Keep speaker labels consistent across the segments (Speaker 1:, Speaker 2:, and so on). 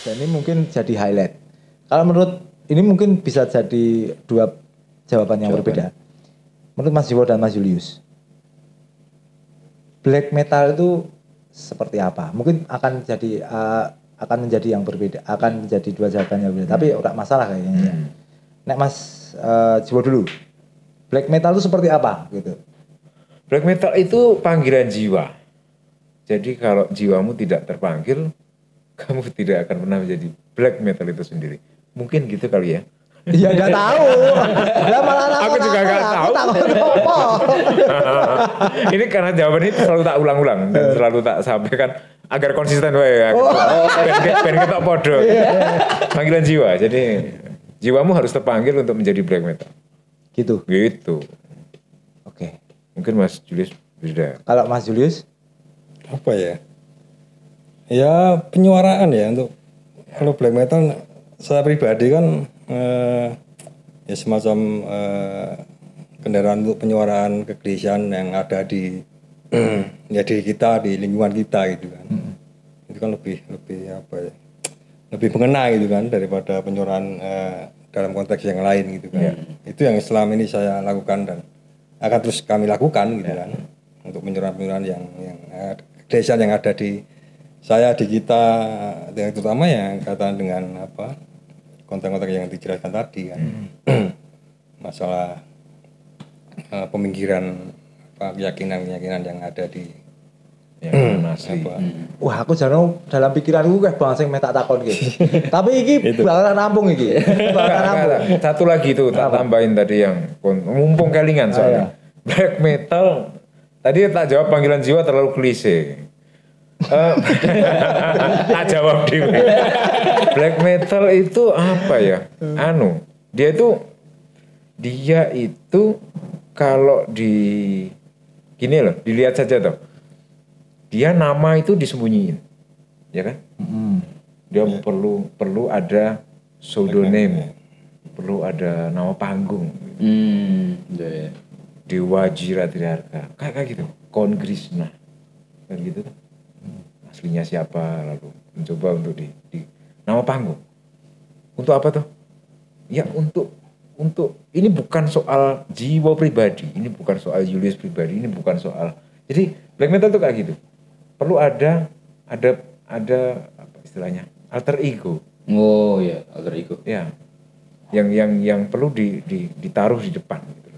Speaker 1: Dan ini mungkin jadi highlight. Kalau menurut ini mungkin bisa jadi dua jawaban yang berbeda. Menurut Mas Jiwo dan Mas Julius, black metal itu seperti apa? Mungkin akan menjadi yang berbeda, akan menjadi dua jawaban yang berbeda. Tapi enggak masalah kayaknya. Ya. Nek Mas Jiwo dulu, black metal itu seperti apa gitu?
Speaker 2: Black metal itu panggilan jiwa. Jadi kalau jiwamu tidak terpanggil, kamu tidak akan pernah menjadi black metal itu sendiri. Mungkin gitu kali ya.
Speaker 1: Ya nggak tahu. Lah malah
Speaker 2: aku juga nggak tahu. Ini karena jawaban ini selalu tak ulang-ulang dan selalu tak sampaikan agar konsisten ya. Ben ketok podo. Panggilan jiwa. Jadi jiwamu harus terpanggil untuk menjadi black metal.
Speaker 1: Gitu. Oke.
Speaker 2: Mungkin Mas Julius beda.
Speaker 1: Kalau Mas Julius
Speaker 3: apa ya? Ya penyuaraan ya untuk kalau black metal saya pribadi kan ya semacam kendaraan untuk penyuaraan kegelisahan yang ada di ya di kita, di lingkungan kita gitu kan. Itu kan lebih apa ya? Lebih mengena gitu kan daripada penyuaraan dalam konteks yang lain gitu kan. Itu yang selama ini saya lakukan dan akan terus kami lakukan gitu kan. Untuk penyuaraan yang kegelisahan yang ada di saya, di kita, terutama yang kaitan dengan apa konten-konten yang dijelaskan tadi kan, masalah pemikiran keyakinan yang ada di
Speaker 2: yang asli.
Speaker 1: Wah, aku jarang dalam pikiranku kayak bang sing tak takon gitu. Tapi iki bakal rampung iki.
Speaker 2: Satu lagi tuh tak tambahin tadi yang mumpung kelingan soalnya. Black metal tadi tak jawab panggilan jiwa terlalu klise. Tak jawab di black metal itu apa ya? Dia itu kalau gini loh, dilihat saja toh. Dia nama itu disembunyiin, ya kan? Dia perlu ada pseudonym, perlu ada nama panggung. Dewa Jiratirharka, kayak gitu. Kon Krishna, kayak gitu tuh. Aslinya siapa, lalu mencoba untuk di nama panggung. Untuk apa tuh? Ya untuk ini bukan soal jiwa pribadi, ini bukan soal Julius pribadi, ini bukan soal. Jadi black metal tuh kayak gitu. Perlu ada apa istilahnya? Alter ego.
Speaker 4: Oh ya, alter ego.
Speaker 2: Ya. Yang perlu ditaruh di depan gitu.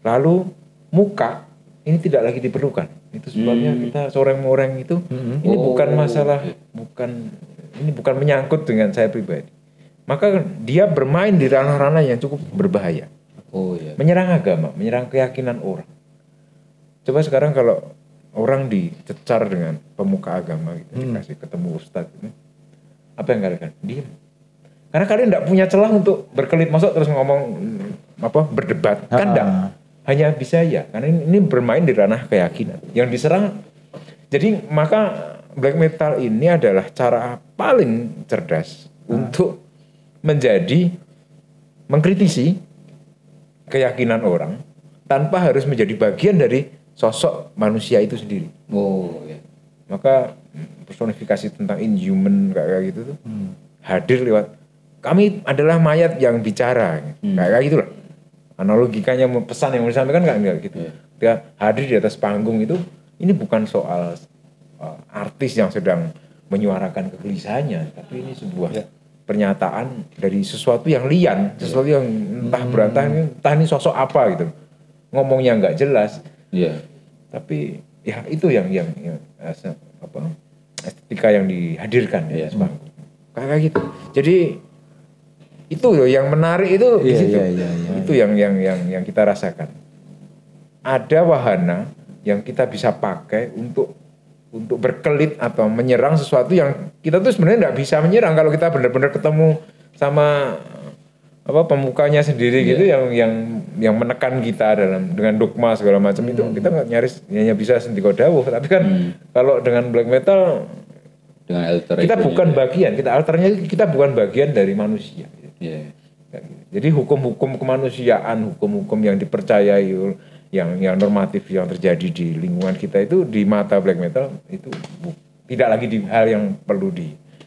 Speaker 2: Lalu muka ini tidak lagi diperlukan. Itu sebabnya kita soreng-moreng itu ini bukan masalah, bukan menyangkut dengan saya pribadi. Maka dia bermain di ranah-ranah yang cukup berbahaya. Menyerang agama, menyerang keyakinan orang. Coba sekarang kalau orang dicecar dengan pemuka agama gitu, dikasih ketemu ustadz gitu, apa yang kalian? Diam. Karena kalian tidak punya celah untuk berkelit, masuk terus ngomong berdebat, kan enggak. Hanya bisa ya, karena ini bermain di ranah keyakinan. Yang diserang, jadi maka black metal ini adalah cara paling cerdas untuk mengkritisi keyakinan orang tanpa harus menjadi bagian dari sosok manusia itu sendiri. Maka personifikasi tentang inhuman kayak gitu tuh hadir lewat kami adalah mayat yang bicara, kayak gitulah. Analogikanya pesan yang disampaikan enggak gitu. Dia hadir di atas panggung itu, ini bukan soal artis yang sedang menyuarakan kegelisahannya, tapi ini sebuah pernyataan dari sesuatu yang lian, sesuatu yang entah berantakan, entah ini sosok apa gitu. Ngomongnya enggak jelas. Tapi ya itu yang estetika yang dihadirkan di atas panggung. Kayak gitu. Jadi itu loh yang menarik itu di situ. Itu yang kita rasakan. Ada wahana yang kita bisa pakai untuk berkelit atau menyerang sesuatu yang kita tuh sebenarnya nggak bisa menyerang kalau kita benar-benar ketemu sama pemukanya sendiri gitu yang menekan kita dengan dogma segala macam itu kita nggak nyaris hanya bisa sendiko dawuh, tapi kan kalau dengan black metal
Speaker 4: dengan
Speaker 2: kita bukan bagian, kita bukan bagian dari manusia. Jadi hukum-hukum kemanusiaan, hukum-hukum yang dipercayai, yang normatif yang terjadi di lingkungan kita itu di mata black metal itu tidak lagi hal yang perlu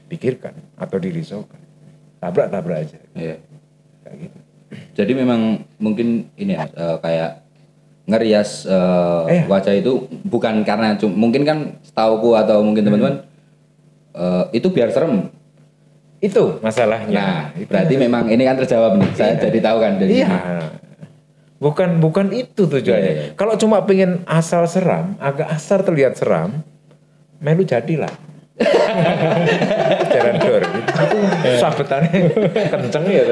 Speaker 2: dipikirkan atau dirisaukan. Tabrak aja.
Speaker 4: Iya.
Speaker 2: Kayak gitu.
Speaker 4: Jadi memang mungkin ini ya kayak ngerias wajah itu bukan karena mungkin kan setauku atau mungkin teman-teman itu biar serem.
Speaker 2: Itu masalahnya.
Speaker 4: Nah, berarti memang ini kan terjawab nih. Saya jadi tahu kan dari
Speaker 2: Iya. Bukan itu tujuannya.
Speaker 4: Iya.
Speaker 2: Kalau cuma pengen asal seram, agak asal terlihat seram, melu jadilah. Jalan dor. Itu sabetannya kenceng ya.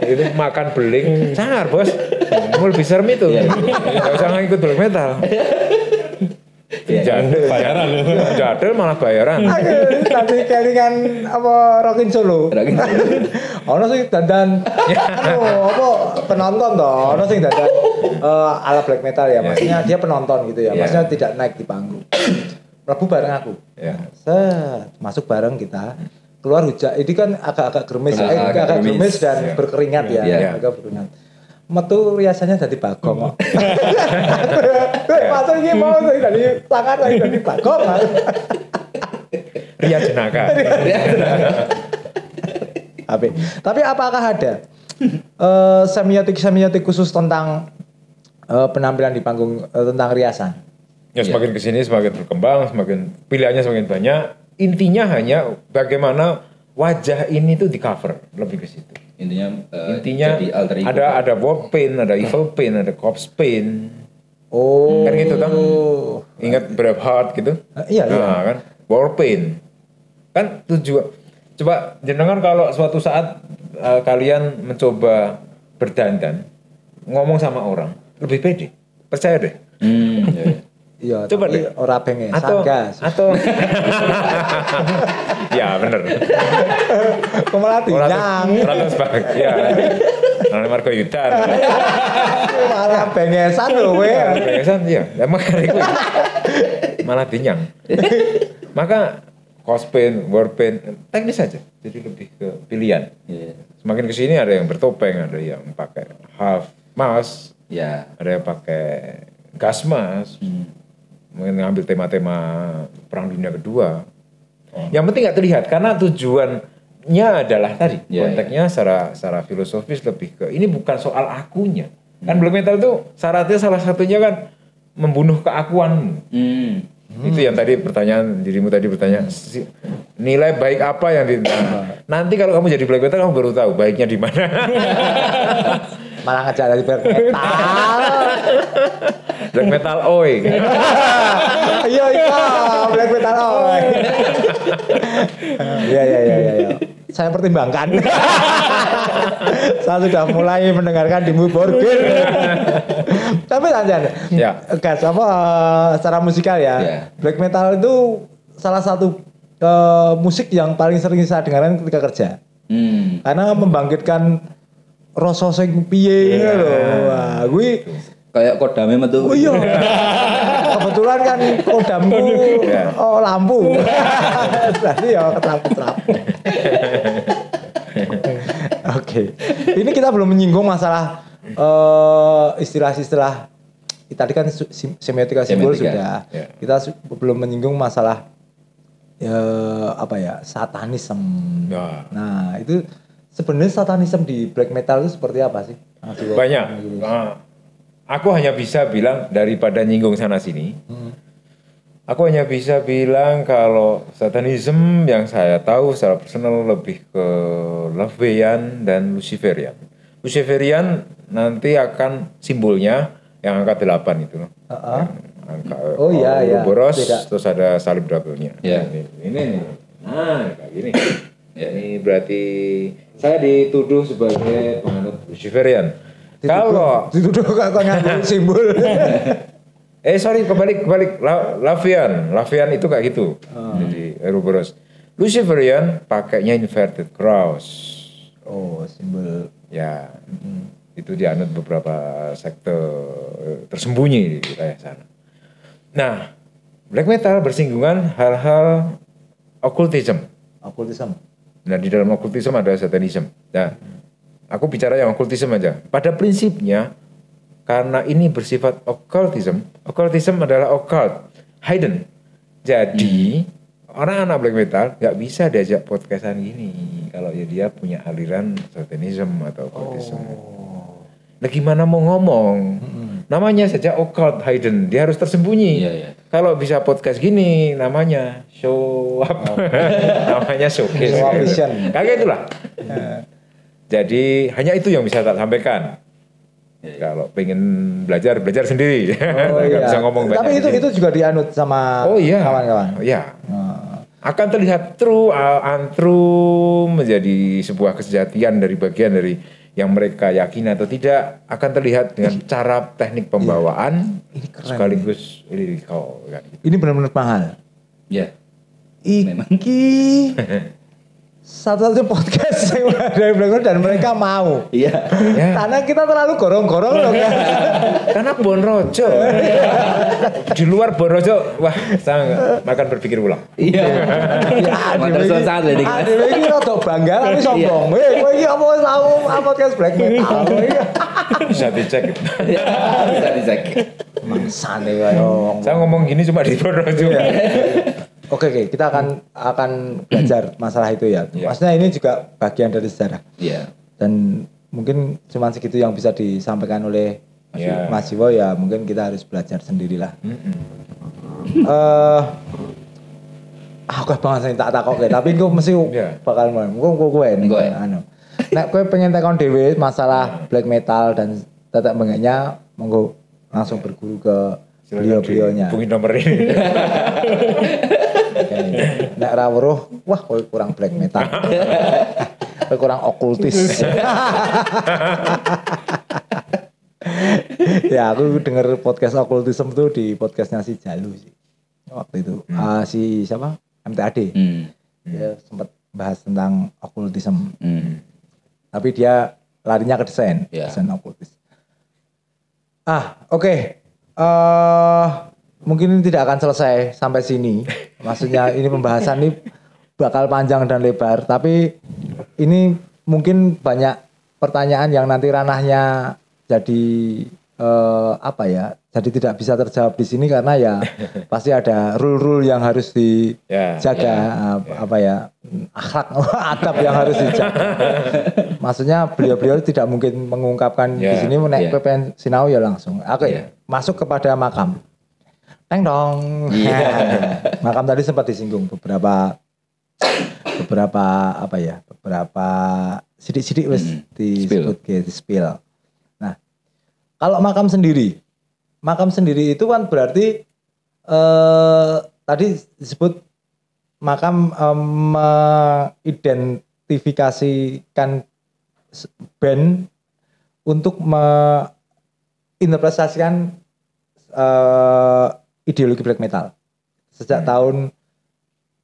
Speaker 2: Itu makan beling, sangar bos. Mau lebih serem itu. Gak usah ngikut black metal. Jadel malah bayaran.
Speaker 1: Tapi kelingan apa Rockin Solo. Ono sing dandan apa penonton toh, ono sing dandan ala black metal ya. Maksudnya dia penonton gitu ya. Maksudnya tidak naik di panggung. Mlebu bareng aku.
Speaker 2: Ya.
Speaker 1: Masuk bareng kita. Keluar hujan. Ini kan agak-agak gerimis dan berkeringat ya. Agak berkeringat. Metu riasannya jadi bagong kok. Masuk iki mau dari sangat lagi dari bagong.
Speaker 2: Ria jenaka.
Speaker 1: Tapi apakah ada semiotik khusus tentang penampilan di panggung tentang riasan?
Speaker 2: Ya semakin kesini semakin berkembang, semakin pilihannya semakin banyak. Intinya hanya bagaimana wajah ini tuh di cover, lebih ke situ.
Speaker 4: Intinya
Speaker 2: Intinya
Speaker 4: jadi alter ego.
Speaker 2: ada war paint, ada evil paint, ada corpse paint.
Speaker 1: Oh.
Speaker 2: Kan gitu kan? Ingat Braveheart gitu?
Speaker 1: Iya.
Speaker 2: Nah, kan war paint. Kan tujuan. Coba jenengan kalau suatu saat kalian mencoba berdandan, ngomong sama orang, lebih pede. Percaya deh.
Speaker 1: Iya,
Speaker 2: coba deh.
Speaker 1: Ora bengesan, gas.
Speaker 2: Atau ya bener.
Speaker 1: Malah tinyang.
Speaker 2: Ratus bang. Ya. Karena Marco Yudan.
Speaker 1: Malah bengesan lho we.
Speaker 2: Bengesan ya. Ya makanya gue malah tinyang. Maka cosplay, warpaint, teknis aja. Jadi lebih ke pilihan. Semakin kesini ada yang bertopeng, ada yang pakai half mask, ada yang pakai gas mask. Mungkin ngambil tema-tema Perang Dunia Kedua. Yang penting nggak terlihat karena tujuannya adalah tadi konteksnya secara filosofis lebih ke ini bukan soal akunya. Kan black metal itu syaratnya salah satunya kan membunuh keakuanmu. Itu yang tadi pertanyaan dirimu tadi bertanya nilai baik apa yang nanti kalau kamu jadi black metal kamu baru tahu baiknya di mana.
Speaker 1: Malah ngajak dari black metal.
Speaker 2: Black metal oi.
Speaker 1: Iya black metal oi. Iya. Saya pertimbangkan. Saya sudah mulai mendengarkan di Borgir. Tapi lanjut. Gas apa secara musikal ya. Black metal itu salah satu musik yang paling sering saya dengarkan ketika kerja. Karena membangkitkan rasa sing piye lho. Wah, kuwi
Speaker 4: kayak kodame metu.
Speaker 1: Oh iya. Kebetulan kan kodamku lampu. Jadi ya ketrap-ketrap. Oke. Ini kita belum menyinggung masalah istilah-istilah tadi kan semiotika simbol sudah. Kita belum menyinggung masalah satanisme. Nah, itu sebenarnya satanisme di black metal itu seperti apa sih?
Speaker 2: Banyak. Aku hanya bisa bilang daripada nyinggung sana sini. Aku hanya bisa bilang kalau satanisme yang saya tahu secara personal lebih ke Loveian dan Luciferian. Luciferian nanti akan simbolnya yang angka 8 itu loh. Angka Ouroboros, terus ada salib double-nya. Ini nih. Nah, kayak gini. Ini berarti saya dituduh sebagai penganut Luciferian. Kalau
Speaker 1: dituduh kakak ngambil simbol.
Speaker 2: Kebalik Lavian itu kayak gitu. Jadi Ouroboros. Luciferian pakainya inverted cross.
Speaker 1: Oh, simbol.
Speaker 2: Ya. Itu dianut beberapa sekte tersembunyi di wilayah sana. Nah, black metal bersinggungan hal-hal occultism. Nah, di dalam occultism ada satanism. Nah, aku bicara yang occultism aja. Pada prinsipnya, karena ini bersifat occultism adalah occult, hidden. Jadi, orang anak black metal nggak bisa diajak podcastan gini kalau ya dia punya aliran satanism atau occultism. Nah gimana mau ngomong? Namanya saja occult hidden, dia harus tersembunyi.
Speaker 4: Iya.
Speaker 2: Kalau bisa podcast gini namanya show up, namanya showcase.
Speaker 1: Show up vision.
Speaker 2: Kayak itulah. Jadi hanya itu yang bisa tak sampaikan. Kalau pengen belajar sendiri. Nggak bisa ngomong banyak.
Speaker 1: Tapi itu juga dianut sama kawan-kawan.
Speaker 2: Iya. Akan terlihat true, untrue menjadi sebuah kesejatian dari bagian dari yang mereka yakini atau tidak akan terlihat dengan cara teknik pembawaan
Speaker 1: ini keren,
Speaker 2: sekaligus lirikal kan.
Speaker 1: Ini benar-benar mahal.
Speaker 4: Ya.
Speaker 1: Iki satu-satu podcast yang dari Blackbird dan mereka mau.
Speaker 4: Iya.
Speaker 1: Karena kita terlalu gorong-gorong loh kan.
Speaker 2: Karena Bonrojo. Di luar Bonrojo, wah saya akan berpikir ulang.
Speaker 4: Iya. Mater sangat lagi.
Speaker 1: Adewe iki rada bangga tapi sombong. Weh, kowe iki apa tahu podcast black metal.
Speaker 2: Bisa dicek.
Speaker 4: Bisa dicek.
Speaker 1: Mangsane kaya.
Speaker 2: Saya ngomong gini cuma di Bonrojo.
Speaker 1: Oke, kita akan belajar masalah itu ya. Maksudnya ini juga bagian dari sejarah.
Speaker 4: Iya.
Speaker 1: Dan mungkin cuma segitu yang bisa disampaikan oleh Mas Jiwo ya. Mungkin kita harus belajar sendirilah. Aku banget sih tak takok tapi gue mesti bakal mulai. Gue anu. Nek gue pengen tekon dhewe masalah black metal dan tetek bengeknya, monggo langsung berguru ke beliau-beliaunya.
Speaker 2: Hubungi nomor ini.
Speaker 1: Nek ra weruh, wah kowe kurang black metal. Kowe kurang okultis. Ya, aku denger podcast okultisme tuh di podcastnya si Jalu sih. Waktu itu. Si siapa? MTAD. Dia sempat bahas tentang okultisme. Tapi dia larinya ke desain okultis. Oke. Mungkin tidak akan selesai sampai sini. Maksudnya ini pembahasan ini bakal panjang dan lebar. Tapi ini mungkin banyak pertanyaan yang nanti ranahnya jadi jadi tidak bisa terjawab di sini karena ya pasti ada rule-rule yang harus dijaga, akhlak, adab yang harus dijaga. Maksudnya beliau-beliau tidak mungkin mengungkapkan di sini nek PPN sinau ya langsung. Masuk kepada makam. Teng dong. Makam tadi sempat disinggung beberapa sidik-sidik wis disebut di spill. Nah, kalau makam sendiri itu kan berarti tadi disebut makam mengidentifikasikan band untuk menginterpretasikan ideologi black metal sejak tahun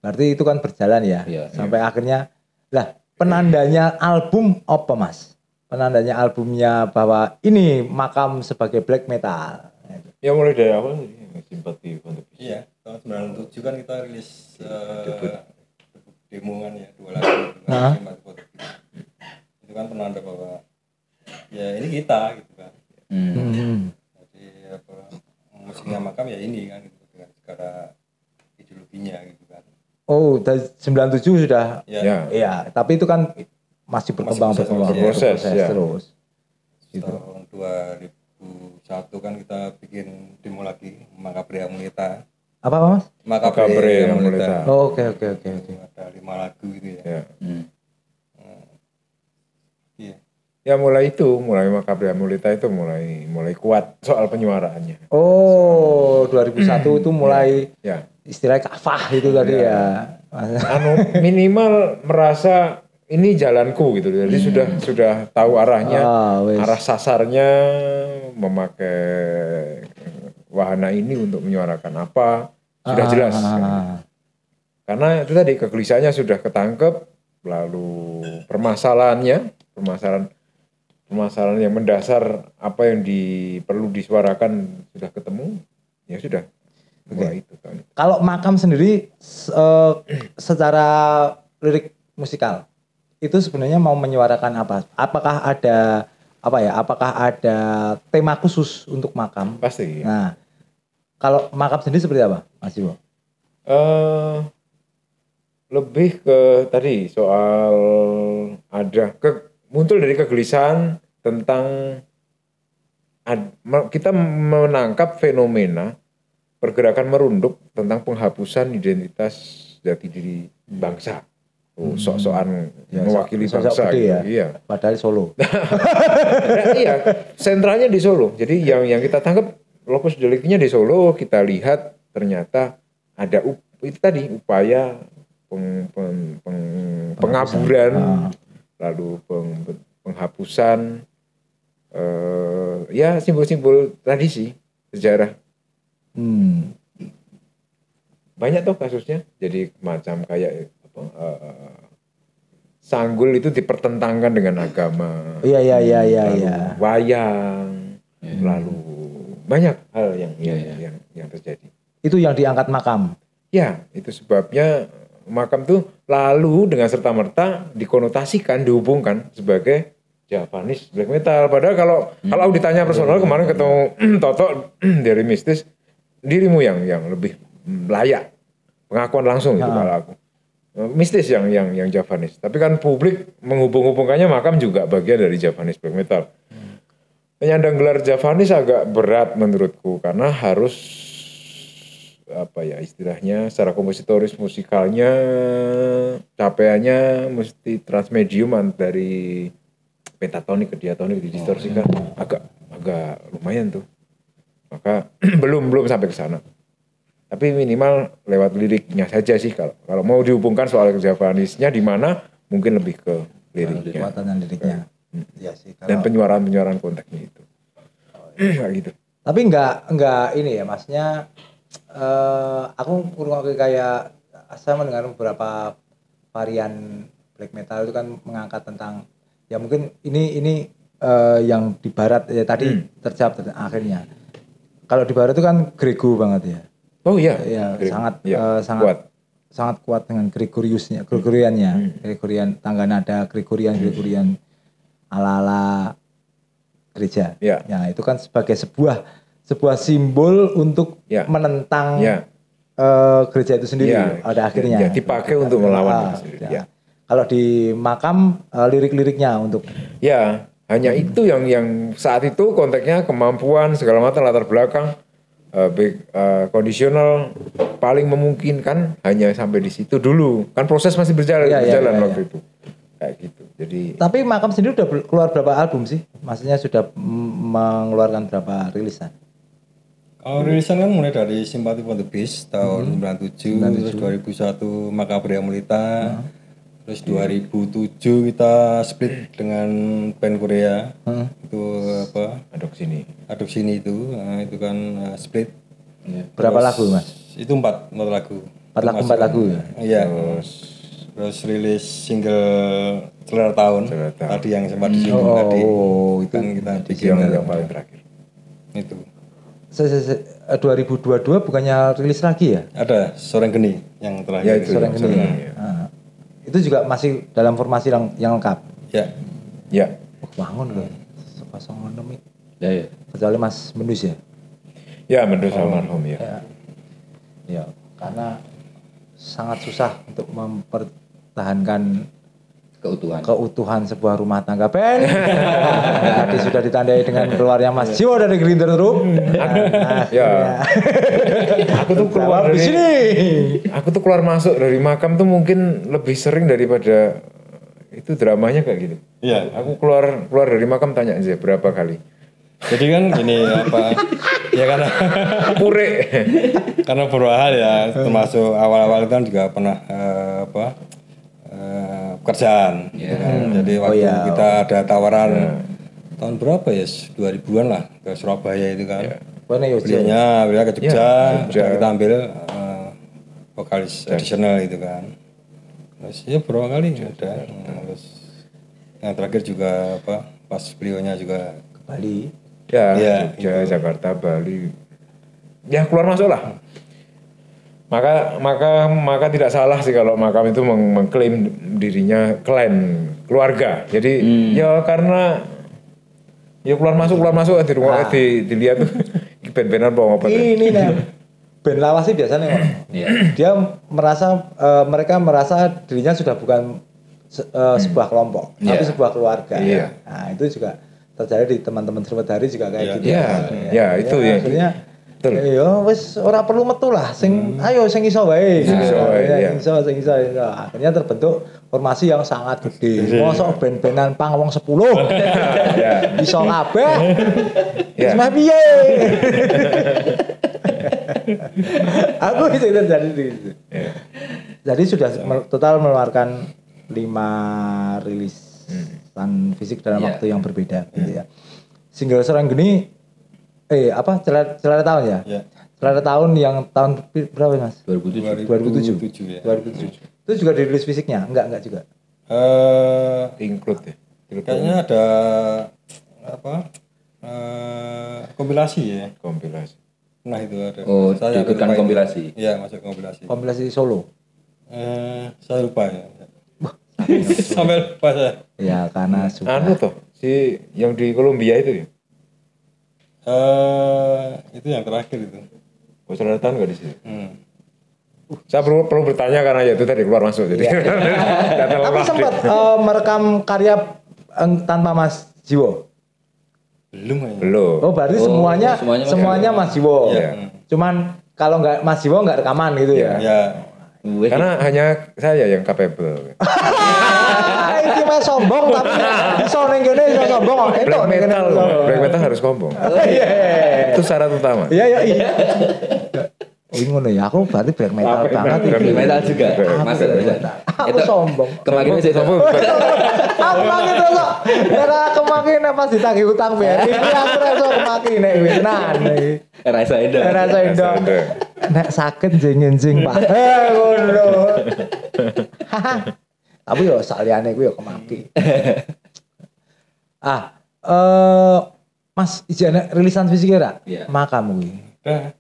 Speaker 1: berarti itu kan berjalan sampai akhirnya lah penandanya album apa Mas? Penandanya albumnya bahwa ini makam sebagai black metal.
Speaker 2: Ya mulai dari awal simpati untuk
Speaker 3: iya tahun 97 kan kita rilis demo kan ya 2 lagu simpati itu kan penanda bahwa ya ini kita gitu kan. Jadi musiknya makam ya ini kan gitu dengan segala ideologinya gitu kan. Oh,
Speaker 1: dari 97 sudah. Iya, tapi itu kan masih berkembang
Speaker 2: proses
Speaker 1: terus.
Speaker 3: Gitu. Tahun 2001 kan kita bikin demo lagi Macabre Amonita.
Speaker 1: Apa Mas?
Speaker 2: Macabre Amonita.
Speaker 1: Oke.
Speaker 3: Ada 5 lagu gitu ya.
Speaker 2: Ya mulai Macabre Amonita itu mulai kuat soal penyuaraannya.
Speaker 1: 2001 itu mulai istilahnya kafah itu tadi ya.
Speaker 2: Minimal merasa ini jalanku gitu. Jadi sudah tahu arahnya, arah sasarnya, memakai wahana ini untuk menyuarakan apa sudah jelas. Karena itu tadi kegelisahannya sudah ketangkep, lalu permasalahan yang mendasar apa yang perlu disuarakan sudah ketemu, ya sudah. Itu kan.
Speaker 1: Kalau makam sendiri secara lirik musikal itu sebenarnya mau menyuarakan apa? Apakah ada tema khusus untuk makam?
Speaker 2: Pasti.
Speaker 1: Nah, kalau makam sendiri seperti apa, Mas Jiwo?
Speaker 2: lebih ke tadi soal muncul dari kegelisahan tentang kita menangkap fenomena pergerakan merunduk tentang penghapusan identitas jati diri bangsa. Sok-sokan mewakili bangsa
Speaker 1: gede
Speaker 2: gitu.
Speaker 1: ya.
Speaker 2: Iya.
Speaker 1: Padahal Solo.
Speaker 2: Iya, sentralnya di Solo. Jadi yang kita tangkap lokus deliknya di Solo, kita lihat ternyata ada itu tadi upaya pengaburan, lalu penghapusan, ya simbol-simbol tradisi sejarah. Banyak tuh kasusnya, jadi macam kayak Sanggul itu dipertentangkan dengan agama.
Speaker 1: Iya.
Speaker 2: Wayang, lalu banyak hal yang terjadi.
Speaker 1: Itu yang diangkat makam.
Speaker 2: Ya, itu sebabnya makam tuh lalu dengan serta-merta dikonotasikan, dihubungkan sebagai Javanese black metal. Padahal kalau ditanya personal kemarin ketemu Toto dari Mistis, dirimu yang lebih layak pengakuan langsung itu kalau aku. Mistis yang Javanese. Tapi kan publik menghubung-hubungkannya makam juga bagian dari Javanese black metal. Penyandang gelar Javanese agak berat menurutku karena harus istilahnya secara kompositoris musikalnya capaiannya mesti transmedium dari pentatonik ke diatonik didistorsikan agak lumayan tuh. Maka belum sampai ke sana. Tapi minimal lewat liriknya saja sih kalau mau dihubungkan soal Javanese-nya di mana mungkin lebih ke liriknya.
Speaker 1: Kekuatan liriknya. Iya sih.
Speaker 2: Dan penyuaran konteksnya itu. Gitu.
Speaker 1: Tapi enggak ini ya, maksudnya aku kurang kayak saya mendengar beberapa varian black metal itu kan mengangkat tentang ya mungkin ini yang di barat ya tadi terjawab akhirnya. Kalau di barat itu kan Grego banget ya.
Speaker 2: Oh iya.
Speaker 1: Ya, sangat
Speaker 2: kuat.
Speaker 1: Sangat kuat dengan Gregoriannya, Gregorian tangga nada, Gregorian ala-ala gereja.
Speaker 2: Ya.
Speaker 1: Ya, itu kan sebagai sebuah simbol untuk menentang gereja itu sendiri pada akhirnya.
Speaker 2: Ya, dipakai untuk melawan
Speaker 1: ya. Kalau di makam lirik-liriknya untuk
Speaker 2: hanya itu yang saat itu konteksnya kemampuan segala macam latar belakang kondisional paling memungkinkan hanya sampai di situ dulu. Kan proses masih berjalan waktu itu. Kayak gitu. Jadi
Speaker 1: tapi makam sendiri udah keluar berapa album sih? Maksudnya sudah mengeluarkan berapa rilisan?
Speaker 3: Kalau rilisan kan mulai dari Sympathy for the Beast tahun 97, terus 2001 Macabre Mulita, terus 2007 kita split dengan band Korea, itu Aduk sini itu, itu kan split.
Speaker 1: Berapa lagu mas?
Speaker 3: Itu 4 lagu.
Speaker 1: 4 lagu ya?
Speaker 3: Iya. Terus rilis single Selera Tahun. Tadi yang sempat disinggung tadi.
Speaker 1: Oh,
Speaker 3: itu kan kita bikin
Speaker 2: yang paling terakhir.
Speaker 3: Itu.
Speaker 1: 2022 bukannya rilis lagi ya?
Speaker 3: Ada Soreng Geni yang terakhir.
Speaker 1: Ya, itu Soreng Geni. Itu juga masih dalam formasi yang lengkap.
Speaker 2: Ya.
Speaker 1: Bangun loh. 06 itu.
Speaker 4: Ya.
Speaker 1: Kecuali Mas Mendus ya?
Speaker 2: Ya, Mendus almarhum ya.
Speaker 1: Ya, karena sangat susah untuk mempertahankan keutuhan sebuah rumah tangga band. Tadi sudah ditandai dengan keluarnya Mas Jiwo dari Grinder Group.
Speaker 2: Aku tuh keluar dari sini. Aku tuh keluar masuk dari makam tuh mungkin lebih sering daripada itu dramanya kayak gitu.
Speaker 3: Iya.
Speaker 2: Aku keluar dari makam tanya aja berapa kali.
Speaker 3: Jadi kan gini ya karena
Speaker 2: pure.
Speaker 3: Karena beberapa hal ya, termasuk awal-awal itu kan juga pernah pekerjaan. Kan? Jadi waktu kita ada tawaran tahun berapa ya, 2000-an lah ke Surabaya itu kan. Beliaunya ke Jogja, kita ambil vokalis additional itu kan. Terus ya beberapa kali ada. Terus yang terakhir juga pas beliaunya juga
Speaker 1: ke Bali.
Speaker 2: Jogja, Jakarta, Bali. Ya keluar masuk lah. Maka tidak salah sih kalau makam itu mengklaim dirinya klan keluarga. Jadi ya karena ya keluar masuk di rumah dilihat tuh band-bandan apa
Speaker 1: ini band lawas sih biasanya ngono. Dia merasa mereka merasa dirinya sudah bukan sebuah kelompok, tapi sebuah keluarga. Nah, itu juga terjadi di teman-teman Sriwedari juga kayak gitu.
Speaker 2: Itu ya.
Speaker 1: Akhirnya ya wis ora perlu metu lah, ayo sing iso wae. Sing iso. Akhirnya terbentuk formasi yang sangat gede. Mosok band-bandan pang wong 10. Iso kabeh. Wis meh piye? Aku itu terjadi gitu. Jadi sudah total mengeluarkan 5 rilisan fisik dalam waktu yang berbeda gitu ya. Single Serang Geni Celana tahun ya? Celana tahun yang tahun berapa Mas? 2007 ya. 2007. Itu juga dirilis fisiknya? Enggak juga.
Speaker 3: Include ya. Kayaknya ada kompilasi ya.
Speaker 2: Kompilasi.
Speaker 3: Nah itu ada.
Speaker 4: Oh, diikutkan kompilasi.
Speaker 3: Iya, masuk kompilasi.
Speaker 1: Kompilasi solo.
Speaker 3: Saya lupa ya. Sampai lupa saya.
Speaker 1: Ya karena sudah.
Speaker 2: Toh si yang di Kolombia itu ya?
Speaker 3: Itu yang terakhir itu.
Speaker 2: Oh, Celana tahun nggak di sini? Saya perlu bertanya karena ya itu tadi keluar masuk jadi.
Speaker 1: Tapi sempat merekam karya tanpa Mas Jiwo?
Speaker 3: Belum.
Speaker 1: Oh berarti semuanya Mas Jiwo. Cuman kalau nggak Mas Jiwo nggak rekaman gitu ya?
Speaker 2: Karena hanya saya yang capable.
Speaker 1: Iki mah sombong tapi iso ning kene iso sombong.
Speaker 2: Black metal harus sombong. Itu syarat utama.
Speaker 1: Iya. Oh ngono ya, aku berarti black metal banget iki.
Speaker 4: Black metal juga. Mas.
Speaker 1: Aku sombong.
Speaker 4: Kemarin sih sombong.
Speaker 1: Aku makin terus. Karena kemarin pas ditagih utang BRI iki aku reso kemarin nek tenan iki.
Speaker 4: Rasa endo.
Speaker 1: Nek saged jenjing Pak. Ngono. Tapi yo saliyane kuwi yo kemaki. Mas izin rilisan fisik ora? Makam kuwi.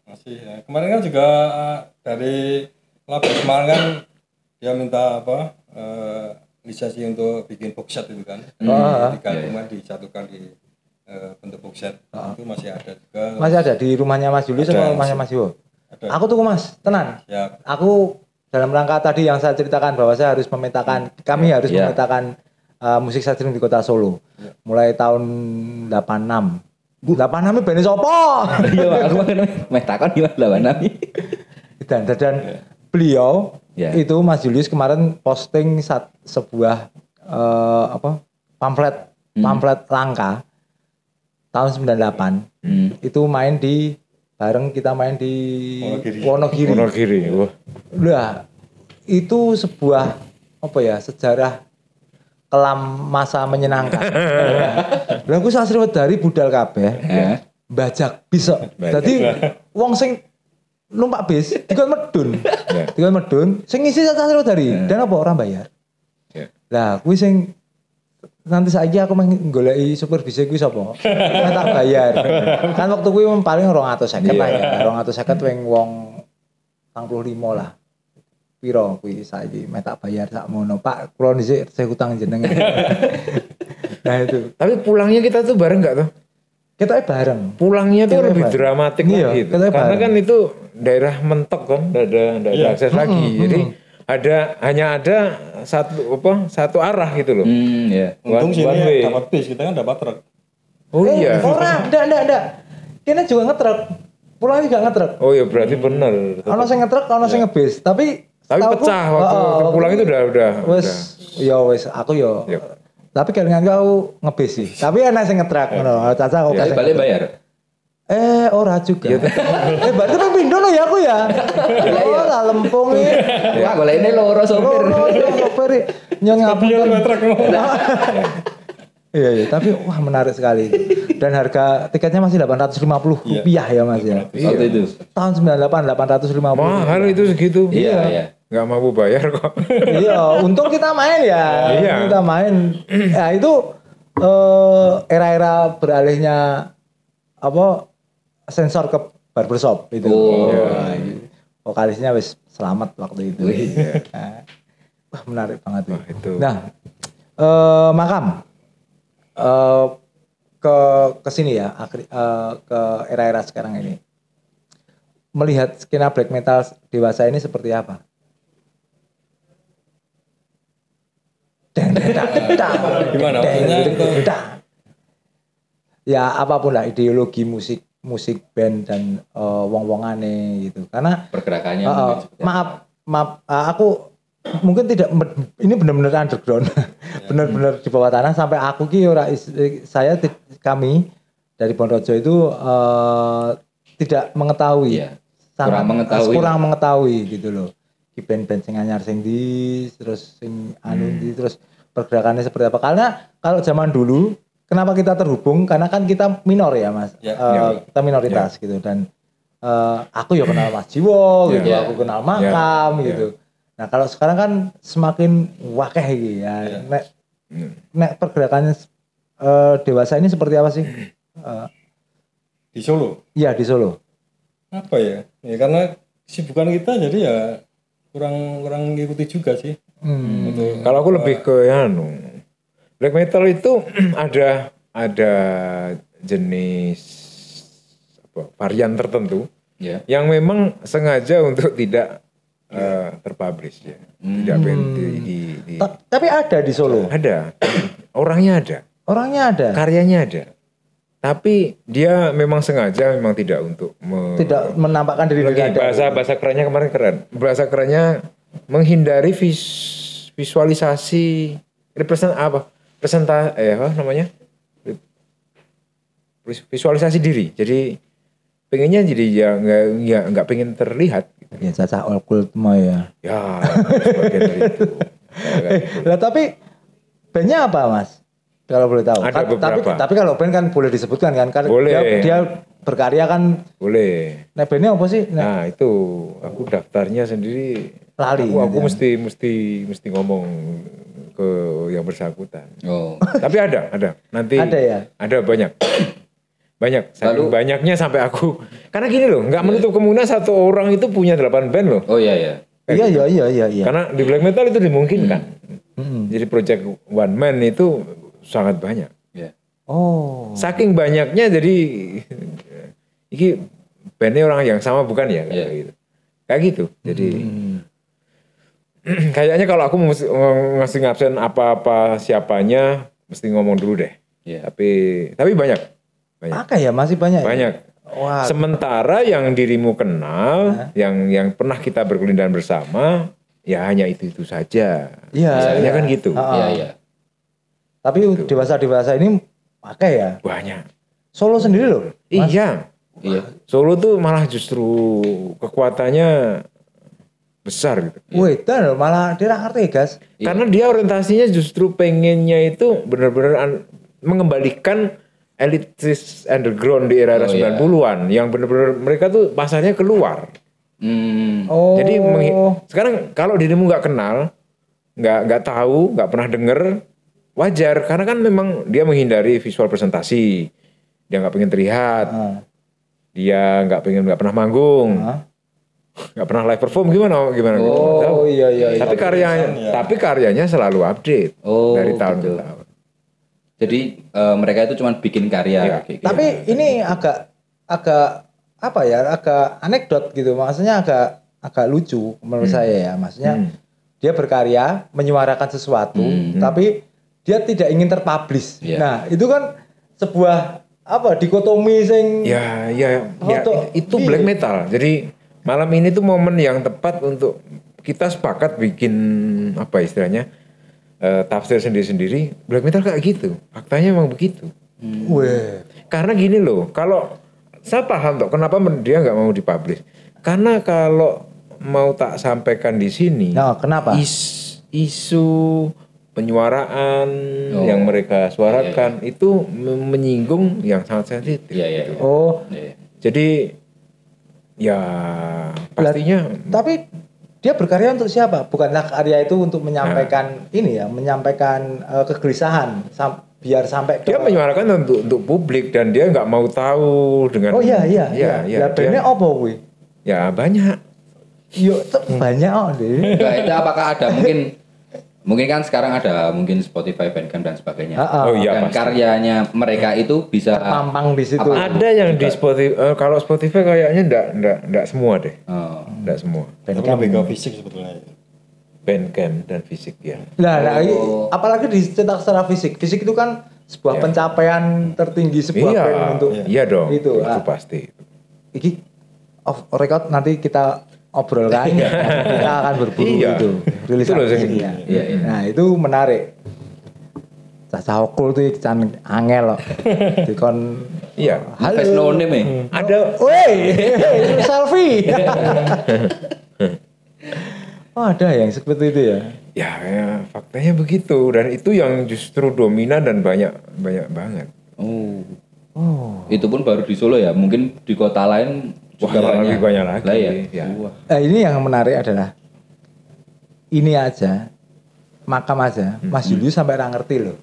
Speaker 3: Masih ya. Kemarin kan juga dari Labu Semarang kan dia minta lisensi untuk bikin box set itu kan. Digabungkan disatukan di bentuk box set. Itu masih ada juga.
Speaker 1: Masih ada di rumahnya Mas Julius sama rumahnya Mas Jiwo? Aku tuku Mas, tenan. Aku dalam rangka tadi yang saya ceritakan bahwa saya harus kami harus memetakan musik sastring di kota Solo. Mulai tahun 86. 86 band sapa?
Speaker 4: Iya, aku meh takon yo 86.
Speaker 1: Dan beliau itu Mas Julius kemarin posting sebuah pamflet langka tahun 98. Itu main di kita main di Wonogiri.
Speaker 2: Wah.
Speaker 1: Lah, itu sebuah sejarah kelam masa menyenangkan. Lah aku sak Sriwedari budal kabeh. Bajak bisa. Dadi wong sing numpak bis dikon medun. Sing ngisi sak Sriwedari dan apa orang bayar. Lah kuwi sing nanti saiki aku menggoleki supir bis kuwi sapa? Tak bayar. Kan waktu kuwi paling 250 lah ya. 250 wong 45 lah. Piro kuwi saiki meh tak bayar sakmono. Pak, kula dhisik saya hutang jenengan. Nah itu.
Speaker 2: Tapi pulangnya kita tuh bareng enggak tuh?
Speaker 1: Kita bareng.
Speaker 2: Pulangnya tuh lebih dramatik lagi gitu. Karena kan itu daerah mentok kan, enggak ada akses lagi. Jadi hanya ada satu arah gitu loh.
Speaker 3: Untung sini dapat bis, kita kan dapat truk.
Speaker 2: Oh iya.
Speaker 1: Enggak. Kene juga ngetruk. Pulang juga ngetruk.
Speaker 2: Oh iya berarti bener.
Speaker 1: Ono sing ngetruk, ono sing ngebis. Tapi
Speaker 2: pecah waktu pulang itu udah.
Speaker 1: Wes aku yo. Tapi kelingan kau ngebis sih. Tapi enak sing ngetruk ngono. Caca kok
Speaker 4: kasih balik bayar.
Speaker 1: Ora juga. Berarti pindho lo ya aku ya. Ora lempung iki.
Speaker 4: Wah, golekne loro sopir.
Speaker 1: Sopir nyong ngapun truk. Iya, tapi wah menarik sekali. Dan harga tiketnya masih Rp850 ya Mas ya.
Speaker 4: Waktu itu.
Speaker 1: Tahun 98 850.
Speaker 2: Mahal itu segitu.
Speaker 4: Iya.
Speaker 2: Nggak mampu bayar kok.
Speaker 1: Iya, untung kita main ya. Kita main. Ya itu era-era beralihnya sensor ke barbershop itu. Vokalisnya wis selamat waktu itu. Wah, menarik banget itu. Nah, Makam ke sini ya, ke era-era sekarang ini. melihat skena black metal dewasa ini seperti apa?
Speaker 3: Gimana maksudnya?
Speaker 1: Ya apapun lah ideologi musik band dan wong-wongane gitu. Karena
Speaker 4: pergerakannya
Speaker 1: maaf aku mungkin tidak ini benar-benar underground. Benar-benar di bawah tanah sampai aku kami dari Bonrojo itu tidak mengetahui.
Speaker 4: Iya. Kurang
Speaker 1: mengetahui gitu loh. Di band-band sing anyar sing di terus sing terus pergerakannya seperti apa. Karena kalau zaman dulu kenapa kita terhubung karena kan kita minor ya Mas. Kita minoritas gitu dan aku ya kenal Mas Jiwo gitu, aku kenal Makam gitu. Nah, kalau sekarang kan semakin wakeh gitu ya. Nek pergerakannya dewasa ini seperti apa sih?
Speaker 3: Di Solo?
Speaker 1: Iya, di Solo.
Speaker 3: Apa ya? Ya karena kesibukan kita jadi ya kurang ngikuti juga sih.
Speaker 2: Kalau aku lebih ke black metal itu ada jenis varian tertentu yang memang sengaja untuk tidak terpublish ya. Tidak di
Speaker 1: Tapi ada di Solo.
Speaker 2: Ada. Orangnya ada. Karyanya ada. Tapi dia memang sengaja memang tidak untuk
Speaker 1: tidak menampakkan diri
Speaker 2: bahasa kerennya kemarin keren. Bahasa kerennya menghindari visualisasi visualisasi diri. Jadi pengennya jadi ya nggak pengen terlihat.
Speaker 1: Ya cacah okult mah ya.
Speaker 2: Ya sebagian dari itu.
Speaker 1: Lah tapi bandnya apa Mas? Kalau boleh tahu.
Speaker 2: Ada beberapa.
Speaker 1: Tapi kalau band kan boleh disebutkan kan?
Speaker 2: Boleh.
Speaker 1: Dia berkarya kan.
Speaker 2: Boleh.
Speaker 1: Nah bandnya apa sih?
Speaker 2: Nah itu aku daftarnya sendiri.
Speaker 1: Lali.
Speaker 2: Aku mesti ngomong ke yang bersangkutan.
Speaker 4: Oh.
Speaker 2: Tapi ada. Nanti
Speaker 1: ada ya.
Speaker 2: Ada banyak. Banyaknya sampai aku. Karena gini loh, nggak menutup kemungkinan satu orang itu punya 8 band loh.
Speaker 4: Oh iya.
Speaker 1: Iya.
Speaker 2: Karena di black metal itu dimungkinkan. Jadi project one man itu sangat banyak.
Speaker 4: Yeah.
Speaker 1: Oh.
Speaker 2: Saking banyaknya jadi ini bandnya orang yang sama bukan ya? Gitu. Kayak gitu. Jadi kayaknya kalau aku ngasih ngabsen apa-apa siapanya mesti ngomong dulu deh.
Speaker 4: Yeah.
Speaker 2: Tapi banyak.
Speaker 1: Maka ya masih banyak.
Speaker 2: Banyak.
Speaker 1: Wah.
Speaker 2: Sementara yang dirimu kenal, yang pernah kita berkelindahan bersama, ya hanya itu saja.
Speaker 1: Iya.
Speaker 2: Kan gitu.
Speaker 4: Iya.
Speaker 1: Tapi dewasa ini pakai ya.
Speaker 2: Banyak.
Speaker 1: Solo sendiri loh. Mas.
Speaker 2: Iya. Solo tuh malah justru kekuatannya besar gitu.
Speaker 1: Wih, dan malah dia ngerti gas.
Speaker 2: Karena dia orientasinya justru pengennya itu benar-benar mengembalikan elitis underground di era 90-an yang benar-benar mereka tuh pasarnya keluar. Jadi sekarang kalau dirimu nggak kenal, nggak tahu, nggak pernah denger, wajar karena kan memang dia menghindari visual presentasi, dia nggak pengen terlihat, dia nggak pernah manggung, nggak pernah live perform gimana
Speaker 1: gitu. Iya.
Speaker 2: Tapi karyanya selalu update dari tahun ke tahun.
Speaker 4: Jadi mereka itu cuma bikin karya.
Speaker 1: Gitu. Tapi ini agak apa ya? Agak anekdot gitu. Maksudnya agak lucu menurut saya ya. Maksudnya dia berkarya menyuarakan sesuatu, tapi dia tidak ingin terpublish. Yeah. Nah itu kan sebuah dikotomi sing. Ya
Speaker 2: itu black metal. Jadi malam ini tuh momen yang tepat untuk kita sepakat bikin istilahnya. Tafsir sendiri-sendiri black metal kayak gitu, faktanya emang begitu. Karena gini loh, kalau saya paham kenapa dia nggak mau dipublish, karena kalau mau tak sampaikan di sini,
Speaker 1: kenapa?
Speaker 2: Isu penyuaraan yang mereka suarakan itu menyinggung yang sangat sensitif. Gitu. Jadi ya pastinya.
Speaker 1: Tapi dia berkarya untuk siapa? Bukanlah karya itu untuk menyampaikan menyampaikan kegelisahan biar sampai ke...
Speaker 2: Dia menyuarakan untuk publik dan dia nggak mau tahu dengan.
Speaker 1: Iya. Lah bandnya apa kuwi?
Speaker 2: Ya banyak.
Speaker 1: Banyak deh.
Speaker 4: Nah, itu apakah ada mungkin Mungkin kan sekarang ada mungkin Spotify, Bandcamp dan sebagainya.
Speaker 2: Oh iya,
Speaker 4: dan
Speaker 2: pasti.
Speaker 4: karyanya mereka itu bisa
Speaker 1: terpampang di situ.
Speaker 2: Ada yang di Spotify, kalau Spotify kayaknya enggak semua deh.
Speaker 4: Oh.
Speaker 2: Enggak semua.
Speaker 3: Tapi lebih ke fisik sebetulnya.
Speaker 2: Bandcamp dan fisik ya.
Speaker 1: Nah, apalagi dicetak secara fisik. Fisik itu kan sebuah pencapaian tertinggi sebuah band untuk
Speaker 2: iya dong.
Speaker 1: itu.
Speaker 2: Itu pasti.
Speaker 1: Iki off record nanti kita obrolkan kita akan berburu itu rilis
Speaker 2: itu loh,
Speaker 1: iya. Nah itu menarik. Caca Okul tuh can angel loh. Dikon
Speaker 2: Iya.
Speaker 4: Halo. No name
Speaker 2: Ada
Speaker 1: woi selfie. Oh ada yang seperti itu ya.
Speaker 2: ya, faktanya begitu dan itu yang justru dominan dan banyak banget.
Speaker 1: Oh.
Speaker 4: Itu pun baru di Solo ya. Mungkin di kota lain juga
Speaker 2: lebih banyak lagi.
Speaker 4: Lah ya.
Speaker 2: Ya.
Speaker 1: Ini yang menarik adalah ini aja makam aja Mas Julius sampai nggak ngerti loh.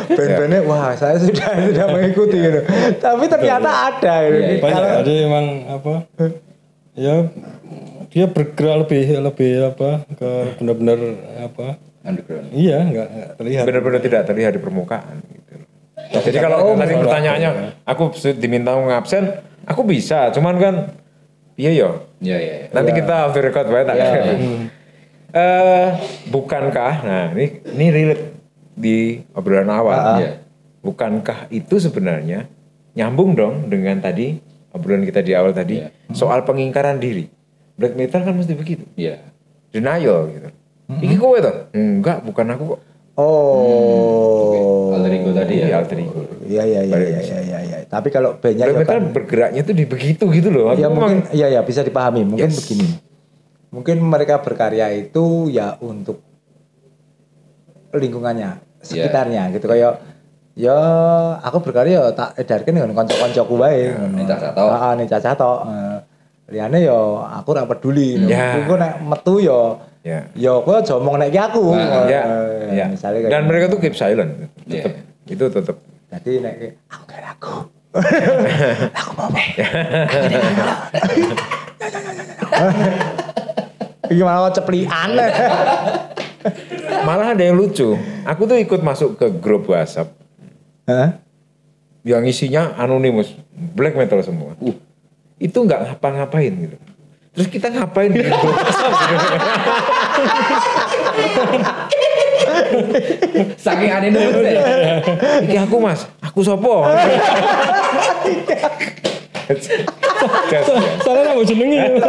Speaker 1: Band-bandnya wah saya sudah mengikuti gitu. Tapi ternyata ada gitu.
Speaker 3: Banyak ada emang apa? Ya dia bergerak lebih apa ke benar-benar apa?
Speaker 4: Underground.
Speaker 3: Iya, enggak terlihat.
Speaker 2: Benar-benar tidak terlihat di permukaan gitu. Jadi kalau tadi pertanyaannya aku diminta ngabsen, aku bisa, cuman kan iya yo.
Speaker 4: Iya.
Speaker 2: Nanti kita off the record bae tak. Bukankah, nah ini relate di obrolan awal. Bukankah itu sebenarnya nyambung dong dengan tadi obrolan kita di awal tadi soal pengingkaran diri. Black metal kan mesti begitu.
Speaker 4: Iya.
Speaker 2: Denial gitu. Iki kowe toh? Enggak, bukan aku kok.
Speaker 1: Oh.
Speaker 4: Alter ego tadi ya.
Speaker 2: Alter ego.
Speaker 1: Iya. Tapi kalau bandnya
Speaker 2: Black
Speaker 1: ya
Speaker 2: metal
Speaker 1: kan,
Speaker 2: bergeraknya tuh di begitu gitu loh.
Speaker 1: ya
Speaker 2: Aku
Speaker 1: mungkin ya bisa dipahami. Mungkin
Speaker 2: Yes.
Speaker 1: begini. Mungkin mereka berkarya itu ya untuk lingkungannya, sekitarnya gitu kayak ya aku berkarya tak edarkan dengan kanca-kancaku wae ngono.
Speaker 4: nek cacah tok.
Speaker 1: Heeh, nek cacah tok. Liyane ya aku ora peduli. Aku nek metu ya kowe aja omong nek ki aku.
Speaker 2: Ya.
Speaker 1: Misalnya kayak
Speaker 2: Dan
Speaker 1: gitu.
Speaker 2: mereka tuh keep silent. Tetap. Itu tetap.
Speaker 1: Jadi nek aku kayak aku. Aku mau apa? Gimana kok ceplian?
Speaker 2: Malah ada yang lucu. Aku tuh ikut masuk ke grup WhatsApp
Speaker 1: Hah?
Speaker 2: yang isinya anonimus, black metal semua. Itu nggak ngapa-ngapain gitu. Terus kita ngapain di grup WhatsApp?
Speaker 4: Saking aneh dulu deh.
Speaker 2: Iki aku mas, aku sopo.
Speaker 3: Salah nggak jenenge.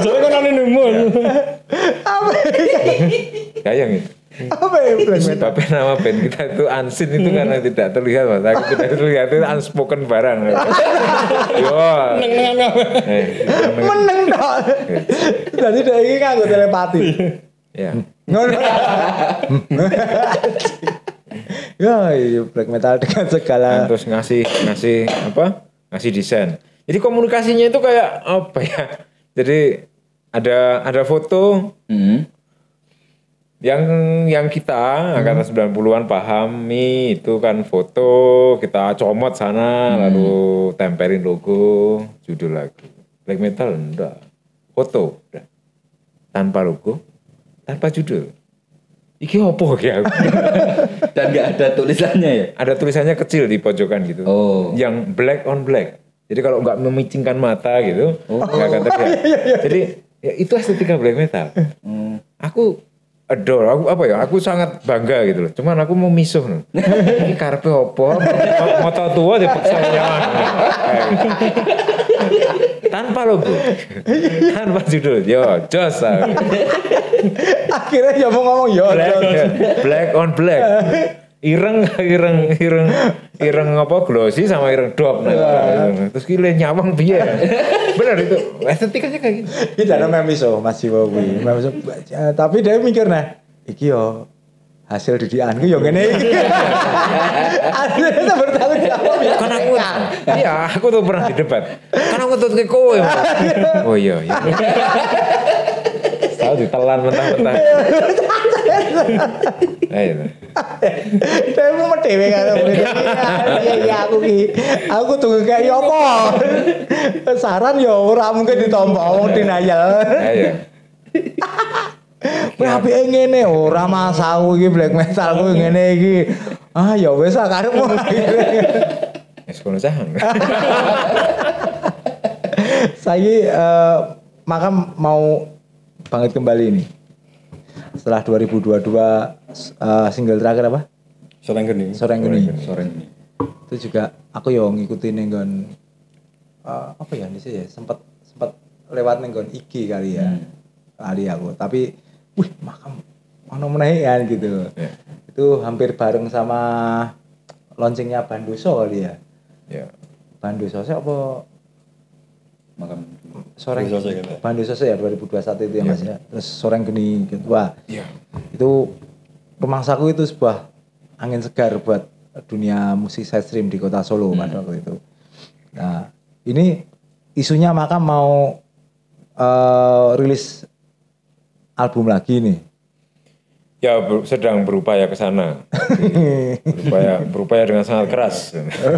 Speaker 3: Soalnya kan aneh nemu.
Speaker 2: Kayak gitu.
Speaker 1: Apa ya black metal?
Speaker 2: Tapi nama band kita itu unseen itu karena tidak terlihat mas. Aku tidak terlihat itu unspoken barang. Yo.
Speaker 1: Meneng dong. Jadi dia ini nganggo telepati.
Speaker 2: Ya.
Speaker 1: Ngono. Ya, black metal dengan segala
Speaker 2: Terus ngasih apa? Ngasih desain. Jadi komunikasinya itu kayak apa ya? Jadi ada foto yang kita angkatan 90-an pahami itu kan foto kita comot sana lalu tempelin logo judul lagu. Black metal enggak. Foto udah. Tanpa logo, tanpa judul. Iki opo ya?
Speaker 4: Dan nggak ada tulisannya ya.
Speaker 2: Ada tulisannya kecil di pojokan gitu. Yang black on black. Jadi kalau nggak memicingkan mata gitu, nggak akan terlihat. Jadi ya itu estetika black metal. Aku adore, aku sangat bangga gitu loh. Cuman aku mau misuh loh. Ini karepe opo? Moto tua dipaksa nyaman. Tanpa logo, tanpa judul, yo jos.
Speaker 1: akhirnya ya mau ngomong yo
Speaker 2: Black on black. Ireng apa glossy sama ireng dop. Terus kile nyawang piye. Benar itu. Estetikanya kayak gitu.
Speaker 1: Iki jane memiso Mas Jiwo kuwi. Tapi dia mikir nah, iki yo hasil didikanku yo ngene iki. Akhirnya bertanggung jawab ya.
Speaker 2: Kan aku aku tuh pernah di debat. Kan aku tuh ke kowe. Oh iya. Tahu ditelan mentah-mentah. Ayo.
Speaker 1: Saya mau dewe kan. Iya aku tuh kayak yo apa. Saran yo ora mungkin ditompo wong denial.
Speaker 2: Ayo.
Speaker 1: Kowe apike ngene ora mas aku iki black metal kowe ngene iki. Ah ya wis karepmu.
Speaker 2: Wis kono sahang.
Speaker 1: Saya Makam mau bangkit kembali ini. Setelah 2022 single terakhir apa?
Speaker 3: Soreng Geni.
Speaker 1: Soreng Geni.
Speaker 4: Soreng.
Speaker 1: Itu juga aku yo ngikutin nenggon apa ya ini sih ya sempat lewat nenggon IG kali ya. Kali aku. Tapi wih Makam ono meneh kan gitu.
Speaker 2: Yeah.
Speaker 1: Itu hampir bareng sama launchingnya Bandoso kali ya.
Speaker 2: Ya.
Speaker 1: Bandoso apa
Speaker 4: Makam
Speaker 1: Soreng
Speaker 3: Bandoso,
Speaker 1: Bandoso ya 2021 itu ya Mas ya. Terus Soreng Geni gitu. Wah.
Speaker 2: Iya.
Speaker 1: Itu rumangsaku itu sebuah angin segar buat dunia musik side stream di kota Solo pada waktu itu. Nah, ini isunya Makam mau rilis album lagi nih.
Speaker 2: Ya sedang berupaya ke sana. berupaya dengan sangat keras.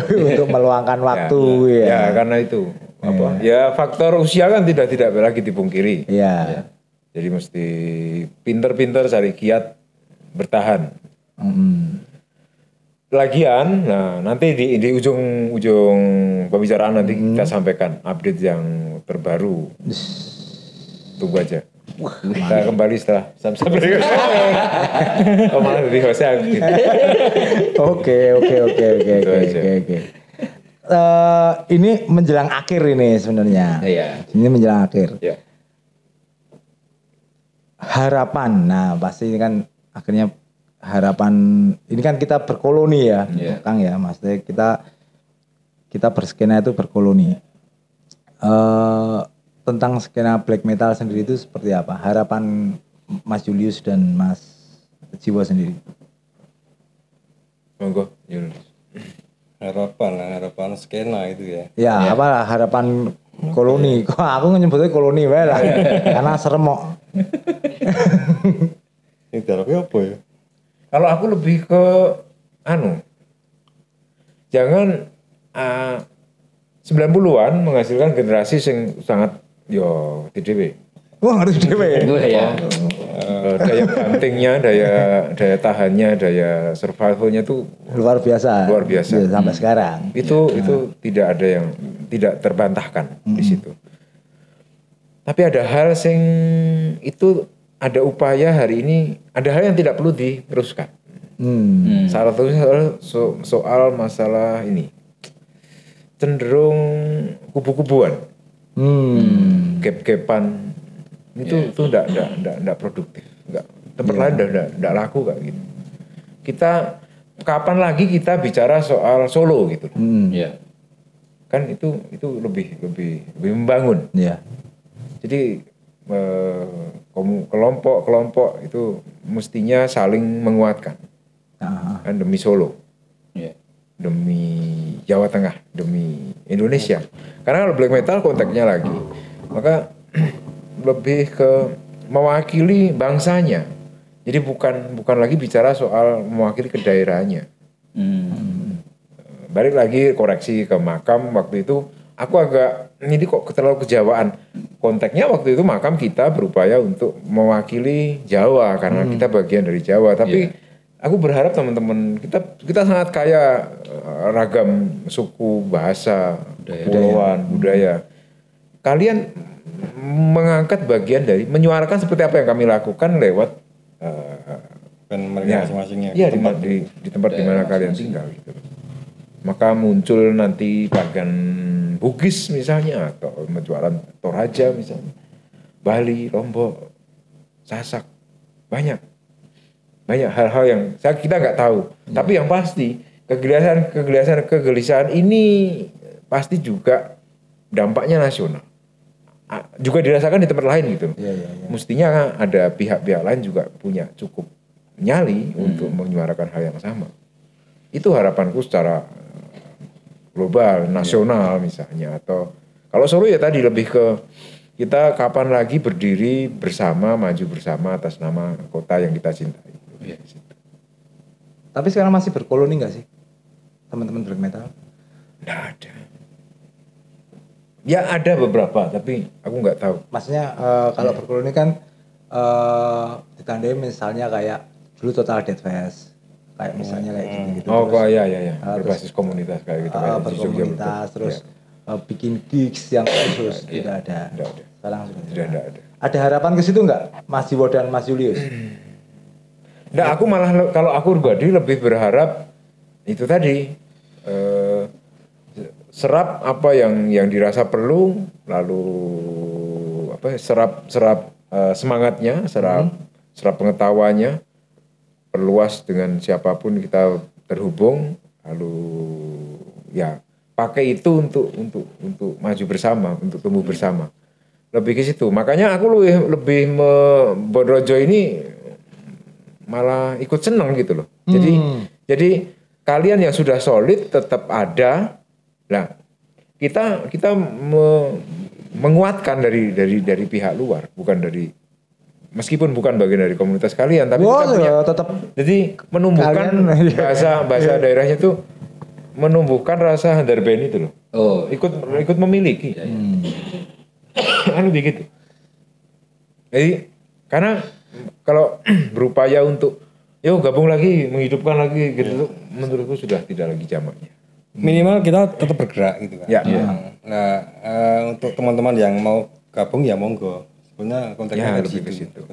Speaker 1: Untuk meluangkan waktu
Speaker 2: ya. Karena itu apa? Ya faktor usia kan tidak lagi dipungkiri.
Speaker 1: Iya.
Speaker 2: Jadi mesti pinter-pinter cari kiat bertahan. Lagian, nah nanti di ujung pembicaraan nanti kita sampaikan update yang terbaru. Tunggu aja. Kita kembali setelah sampai oh malah lebih hostnya gitu.
Speaker 1: Oke. Ini menjelang akhir ini sebenarnya.
Speaker 4: Iya.
Speaker 1: Ini menjelang akhir.
Speaker 2: Ya.
Speaker 1: Harapan. Nah, pasti ini kan akhirnya harapan ini kan kita berkoloni ya, Kang ya. Maksudnya kita berskena itu berkoloni. Tentang skena black metal sendiri itu seperti apa? Harapan Mas Julius dan Mas Jiwo sendiri.
Speaker 2: Monggo, Julius.
Speaker 3: Harapan skena itu ya.
Speaker 1: Ya, apa harapan koloni? Kok aku nyebutnya koloni wae lah. Karena serem kok.
Speaker 3: Ini darahnya apa ya?
Speaker 2: Kalau aku lebih ke jangan 90-an menghasilkan generasi yang sangat TDW.
Speaker 1: Wah, harus dewe.
Speaker 4: Ya.
Speaker 2: Daya bantingnya, daya tahannya, daya survivalnya tuh
Speaker 1: Luar biasa. Ya, sampai sekarang.
Speaker 2: Itu tidak ada yang tidak terbantahkan di situ. Tapi ada hal yang itu ada upaya hari ini, ada hal yang tidak perlu diteruskan. Salah satunya soal masalah ini cenderung kubu-kubuan, gap-gapan itu enggak produktif, tempat lain enggak laku kayak gitu. Kita kapan lagi kita bicara soal Solo gitu? Kan itu lebih membangun. Jadi kelompok itu mestinya saling menguatkan. Kan demi Solo, demi Jawa Tengah, demi Indonesia. Karena kalau black metal konteksnya lagi, maka lebih ke mewakili bangsanya. Jadi bukan lagi bicara soal mewakili ke daerahnya. Balik lagi koreksi ke Makam waktu itu, aku agak ini kok terlalu kejawaan. Konteksnya waktu itu Makam kita berupaya untuk mewakili Jawa karena kita bagian dari Jawa. Tapi aku berharap teman-teman kita sangat kaya ragam suku, bahasa, kepulauan, budaya. Kalian mengangkat bagian dari menyuarakan seperti apa yang kami lakukan lewat
Speaker 3: mereka masing-masingnya.
Speaker 2: Iya di tempat di mana kalian tinggal gitu. Maka muncul nanti bagian Bugis misalnya atau jualan Toraja misalnya, Bali, Lombok, Sasak, banyak hal-hal yang kita nggak tahu. Tapi yang pasti kegelisahan ini pasti juga dampaknya nasional. Juga dirasakan di tempat lain gitu. Mestinya ada pihak-pihak lain juga punya cukup nyali untuk menyuarakan hal yang sama. Itu harapanku secara global, nasional misalnya. Atau kalau Solo ya tadi lebih ke kita kapan lagi berdiri bersama, maju bersama atas nama kota yang kita cintai.
Speaker 1: Tapi sekarang masih berkoloni nggak sih teman-teman black metal?
Speaker 2: Nggak ada. Ya ada beberapa, tapi aku nggak tahu.
Speaker 1: Maksudnya kalau berkoloni kan ditandai misalnya kayak dulu Total Death Fest. Kayak misalnya kayak gitu-gitu.
Speaker 2: Oh, iya. Berbasis komunitas kayak gitu. Kayak di Jogja
Speaker 1: berkomunitas terus bikin gigs yang khusus tidak ada. Sekarang sudah tidak ada. Ada harapan ke situ nggak, Mas Jiwo dan Mas Julius?
Speaker 2: Nah, aku malah kalau aku pribadi lebih berharap itu tadi serap apa yang dirasa perlu, lalu serap semangatnya, serap pengetahuannya, perluas dengan siapapun kita terhubung, lalu ya pakai itu untuk maju bersama, untuk tumbuh bersama. Lebih ke situ. Makanya aku lebih Bondrojo ini malah ikut seneng gitu loh. Jadi kalian yang sudah solid tetap ada. Nah, kita menguatkan dari pihak luar, bukan dari, meskipun bukan bagian dari komunitas kalian, tapi kita punya
Speaker 1: tetap.
Speaker 2: Jadi menumbuhkan bahasa daerahnya tuh menumbuhkan rasa handarbeni itu loh. Oh, ikut memiliki. Lebih gitu. Jadi karena kalau berupaya untuk gabung lagi, menghidupkan lagi gitu, menurutku sudah tidak lagi zamannya.
Speaker 3: Minimal kita tetap bergerak gitu kan.
Speaker 2: Ya.
Speaker 3: Nah, untuk teman-teman yang mau gabung ya monggo. Sebenarnya konteksnya
Speaker 2: lebih ke situ.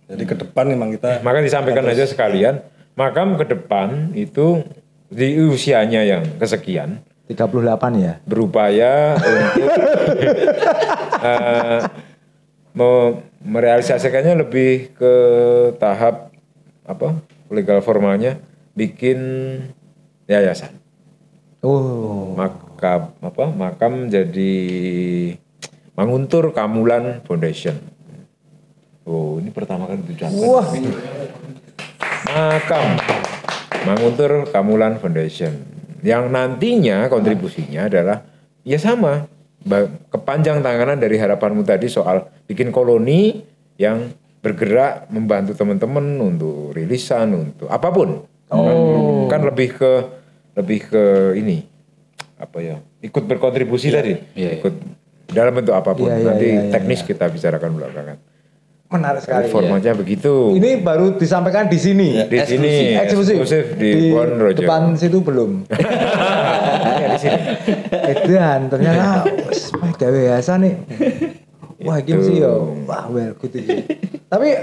Speaker 3: Jadi ke depan memang kita.
Speaker 2: Maka disampaikan aja sekalian, makam ke depan itu di usianya yang kesekian
Speaker 1: 38 ya.
Speaker 2: Berupaya untuk merealisasikannya lebih ke tahap legal formalnya, bikin yayasan. Makam jadi Manguntur Kamulan Foundation. Ini pertama kali diucapkan.
Speaker 1: Wah.
Speaker 2: Makam Manguntur Kamulan Foundation. Yang nantinya kontribusinya adalah ya sama, kepanjang tanganan dari harapanmu tadi soal bikin koloni yang bergerak membantu teman-teman untuk rilisan, untuk apapun. Kan lebih ke ini ikut berkontribusi tadi, ikut dalam bentuk apapun. Nanti teknis kita bicarakan belakangan.
Speaker 1: Menarik sekali.
Speaker 2: Formanya begitu.
Speaker 1: Ini baru disampaikan di sini.
Speaker 2: Di sini eksklusif di Bondrojo.
Speaker 1: Depan situ belum.
Speaker 2: Di sini.
Speaker 1: Edan ternyata gawe biasa nih. Wah, gini sih ya. Wah, well good ini. Tapi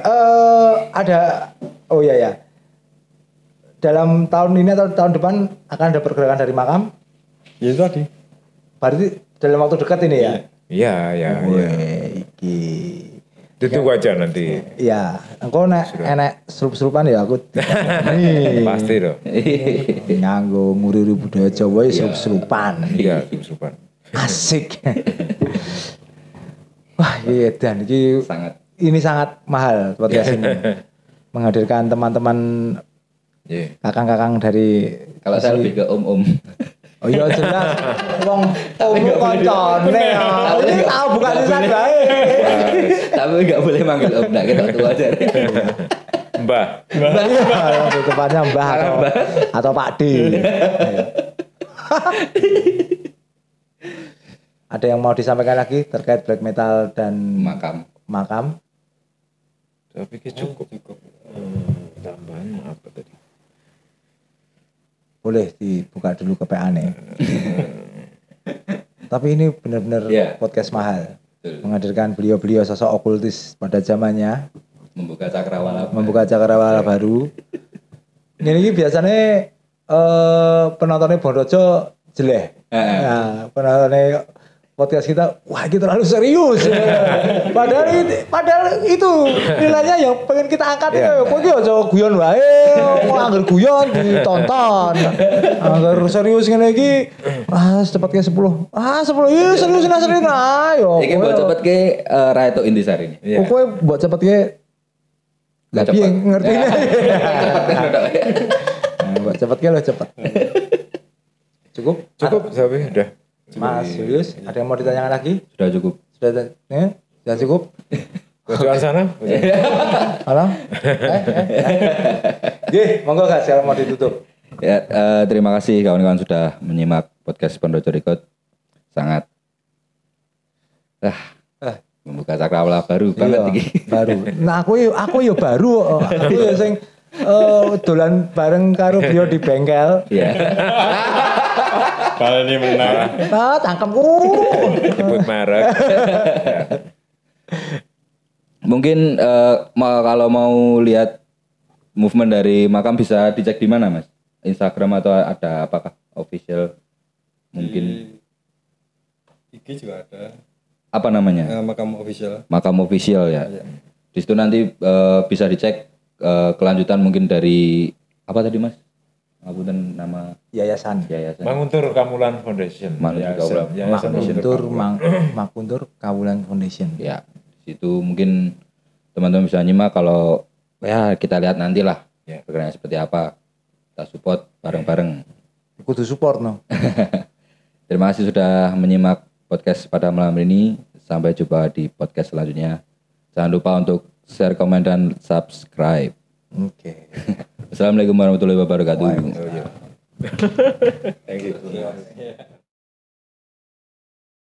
Speaker 1: ada dalam tahun ini atau tahun depan akan ada pergerakan dari makam?
Speaker 3: Ya itu tadi.
Speaker 1: Berarti dalam waktu dekat ini ya?
Speaker 2: Iya.
Speaker 1: Iki.
Speaker 2: Tunggu aja nanti.
Speaker 1: Iya, engko enek serup-serupan ya aku.
Speaker 2: Pasti dong.
Speaker 1: Nganggo nguri-uri budaya Jawa ya serup-serupan.
Speaker 2: Iya, serup-serupan.
Speaker 1: Asik. Wah, iya dan ini sangat mahal podcast ini. Menghadirkan teman-teman kakang-kakang dari
Speaker 4: kalau saya lebih ke om-om.
Speaker 1: Oh iya jelas, wong koncone ya. Ini tahu bukan lisan bae.
Speaker 4: Tapi enggak boleh manggil om, enggak kita tua aja.
Speaker 2: Mbah.
Speaker 1: Tepatnya Mbah atau Pak D. Ada yang mau disampaikan lagi terkait black metal dan makam?
Speaker 2: Saya pikir cukup. Tambahan apa tadi?
Speaker 1: Boleh dibuka dulu ke PA-nya. Tapi ini benar-benar podcast mahal. Betul. Menghadirkan beliau-beliau sosok okultis pada zamannya. Membuka cakrawala baru. Ini biasanya penontonnya Bondrojo jelek. Nah, penontonnya podcast kita, wah kita terlalu serius. Padahal itu nilainya yang pengen kita angkat itu. Kok iki aja guyon wae, kok anggar guyon ditonton. Anggar serius ngene iki, cepet ke 10. 10 iya serius. Ayo.
Speaker 4: Iki buat cepet ke Raito Intisari.
Speaker 1: Kowe buat cepet ke gak piye ngerti. Buat cepet ke lo cepet. Cukup
Speaker 2: sampai udah.
Speaker 1: Mas Julius, ada yang mau ditanyakan lagi?
Speaker 4: Sudah cukup.
Speaker 1: Sudah cukup?
Speaker 2: Pojokan sana?
Speaker 1: Halo? Monggo Kak, sekarang mau ditutup.
Speaker 4: Ya, terima kasih kawan-kawan sudah menyimak podcast Bondrojo Record. Sangat Membuka cakrawala baru banget iki.
Speaker 1: Baru. Nah aku yo baru. Aku yo sing dolan bareng karo beliau di bengkel.
Speaker 4: Iya.
Speaker 3: Kalau ini menang.
Speaker 1: Tangkemku.
Speaker 2: Sebut merek.
Speaker 4: Mungkin kalau mau lihat movement dari Makam bisa dicek di mana, Mas? Instagram atau ada apakah official mungkin?
Speaker 3: IG juga ada.
Speaker 4: Apa namanya?
Speaker 3: Makam official.
Speaker 4: Makam official ya. Di situ nanti bisa dicek kelanjutan mungkin dari apa tadi, Mas? Aku dan nama
Speaker 1: Yayasan.
Speaker 2: Manguntur Kamulan Foundation.
Speaker 1: Makuntur Kawulan Foundation.
Speaker 4: Ya, di situ mungkin teman-teman bisa nyimak kalau ya kita lihat nantilah pergerakannya seperti apa. Kita support bareng-bareng.
Speaker 1: Kudu support no.
Speaker 4: Terima kasih sudah menyimak podcast pada malam ini. Sampai jumpa di podcast selanjutnya. Jangan lupa untuk share, komen, dan subscribe.
Speaker 1: Oke.
Speaker 4: Assalamualaikum warahmatullahi wabarakatuh.
Speaker 3: Thank you.